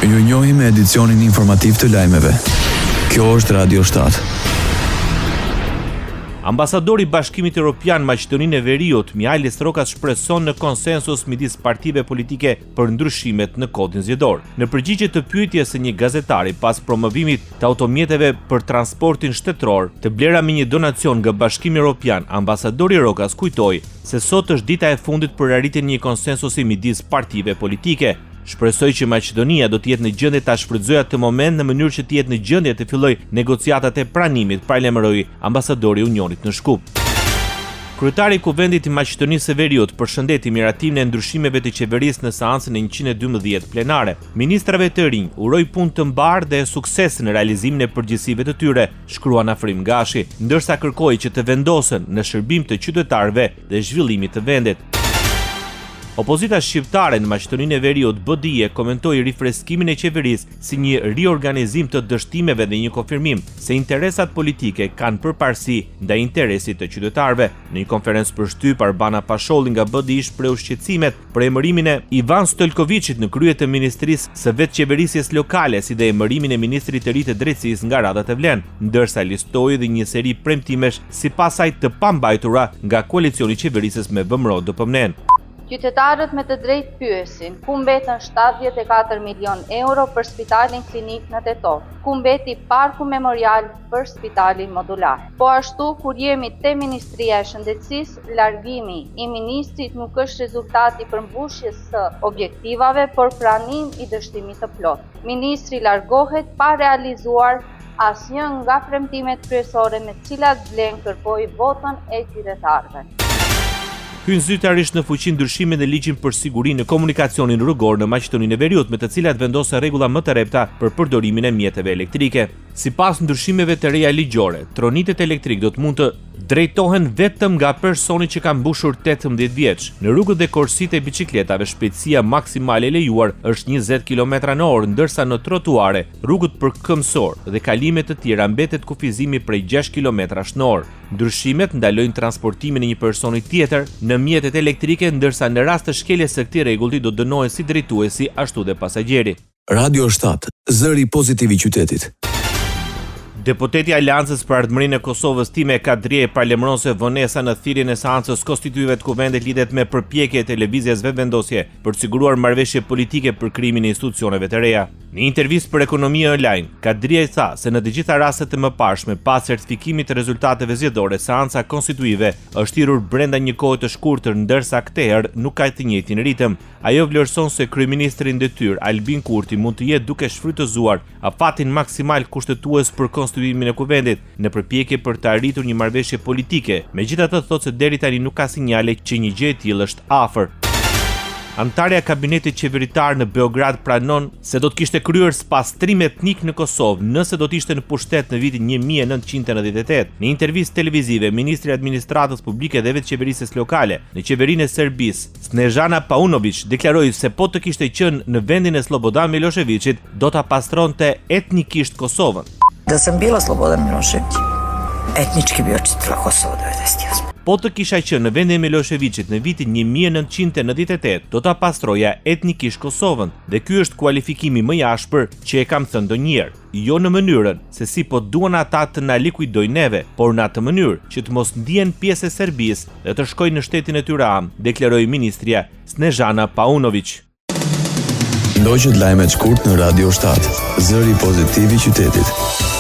Ju njohim me edicionin informativ të lajmeve. Kjo është Radio 7. Ambasadori i Bashkimit Evropian Maqedoninë e Veriut, Mihalis Rokas, shpreson në konsensus midis partive politike për ndryshimet në kodin zgjedhor. Në përgjigje të pyetjes së një gazetari pas promovimit të automjeteve për transportin shtetëror, të blera me një donacion nga Bashkimi Evropian, ambasadori Rokas kujtoi se sot është dita e fundit për arritjen e një konsensusi midis partive politike. Shpresoj që Maqedonia do të jetë në gjendje ta shfrytëzojë atë moment në mënyrë që të jetë në gjendje të fillojë negociatat e pranimit, paralajmëroi ambasadori i Unionit në Shkup. Kryetari i Kuvendit të Maqedonisë së Veriut përshëndeti miratimin e ndryshimeve të qeverisë në seancën e 112 plenare. Ministrave të rinj uroi punë të mbarë dhe sukses në realizimin e përgjegjësive të tyre, shkruan Afrim Gashi, ndërsa kërkoi që të vendosen në shërbim të qytetarëve dhe zhvillimit të vendit. Opozita shqiptare në Maqedoninë e Veriut, BDI, komentoi rifreskimin e qeverisë si një riorganizim të dështimeve dhe një konfirmim se interesat politike kanë përparësi ndaj interesit të qytetarëve. Në një konferencë për shtyp, Arbana Pasholli nga BDI shpreu shqetësimet për emërimin e Ivan Stojkovićit në krye të Ministrisë së Vetëqeverisjes Lokale, si dhe emërimin e Ministrit të Ri të Drejtësisë nga Rada të Vlen, ndërsa listoi dhe një seri premtimesh sipas saj të pambajtura nga koalicioni i qeverisës me VMRO-DPMN. Qytetarët me të drejtë pyesin, ku mbetën 74 milion euro për spitalin klinik në Tetov, ku mbeti parku memorial për spitalin modular. Po ashtu, kur jemi te Ministria e Shëndetësisë, largimi i ministrit nuk është rezultati përmbushjes së objektivave, por pranim i dështimit të plot. Ministri largohet pa realizuar asnjë nga premtimet kryesore me të cilat Vlen kërkoi votën e qytetarëve. Hyn zyrtarisht në fuqi ndryshimet në ligjin për sigurinë në komunikacionin rrugor në Maqedoninë e Veriut, me të cilat vendosen rregulla më të repta për përdorimin e mjeteve elektrike. Sipas ndryshimeve të reja ligjore, tronitet elektrik do të mund të drejtohen vetëm nga personi që ka mbushur 18 vjeç. Në rrugët dhe korsitë e biçikletave shpejtësia maksimale e lejuar është 20 km/h, ndërsa në trotuare, rrugët për këmbësor dhe kalime të tjera mbetet kufizimi prej 6 km/h. Ndryshimet ndalojnë transportimin e një personi tjetër në mjetet elektrike, ndërsa në rast të shkeljes së këtij rregulli do dënohen si drejtuesi ashtu dhe pasagjeri. Radio 7, zëri pozitiv i qytetit. Deputeti i Aleancës për Ardhmërinë e Kosovës, Time Kadrije, paralajmëron se vonesa në thirrjen e seancës konstituive të Kuvendit lidhet me përpjekje e televizjes vetëvendosje për të siguruar marrëveshje politike për krimin e institucioneve të reja. Në intervistë për Ekonomi Online, Kadrije tha se në të gjitha rastet e mëparshme, pas certifikimit të rezultateve zgjedhore, seanca konstituive është thirrur brenda një kohe të shkurtër, ndërsa këtë herë nuk ka të njëjtin ritëm. Ajo vlerëson se kryeministri në detyrë, Albin Kurti, mund të jetë duke shfrytëzuar afatin maksimal kushtetues për konstituimin e Kuvendit në përpjekje për të arritur një marrëveshje politike. Megjithatë, thotë se deri tani nuk ka sinjale që një gjë e tillë është afër. Antarja e kabinetit qeveritar në Beograd pranon se do të kishte kryer spastrim etnik në Kosovë nëse do të ishte në pushtet në vitin 1998. Në intervistë televizive, ministri i administratës publike dhe vetëqeverisjes lokale në qeverinë e Serbisë, Snežana Paunović, deklaroi se po të kishte qenë në vendin e Slobodan Miloševićit, do ta pastronte etnikisht Kosovën. Da sam bila Slobodan Milošević, etnički bio čitava Kosova 98. Po të kisha qenë në vendin e Miloševićit në vitin 1998, do ta pastroja etnikisht Kosovën, dhe ky është kualifikimi më i ashpër që e kam thënë ndonjëherë. Jo në mënyrën se si po duan ata të na likuidojnë neve, por në atë mënyrë që të mos ndihen pjesë e Serbisë dhe të shkojnë në shtetin e Tiranë, deklaroi ministria Snežana Paunović. Ndoqët lajmet shkurt në Radio 7, zëri pozitiv i qytetit.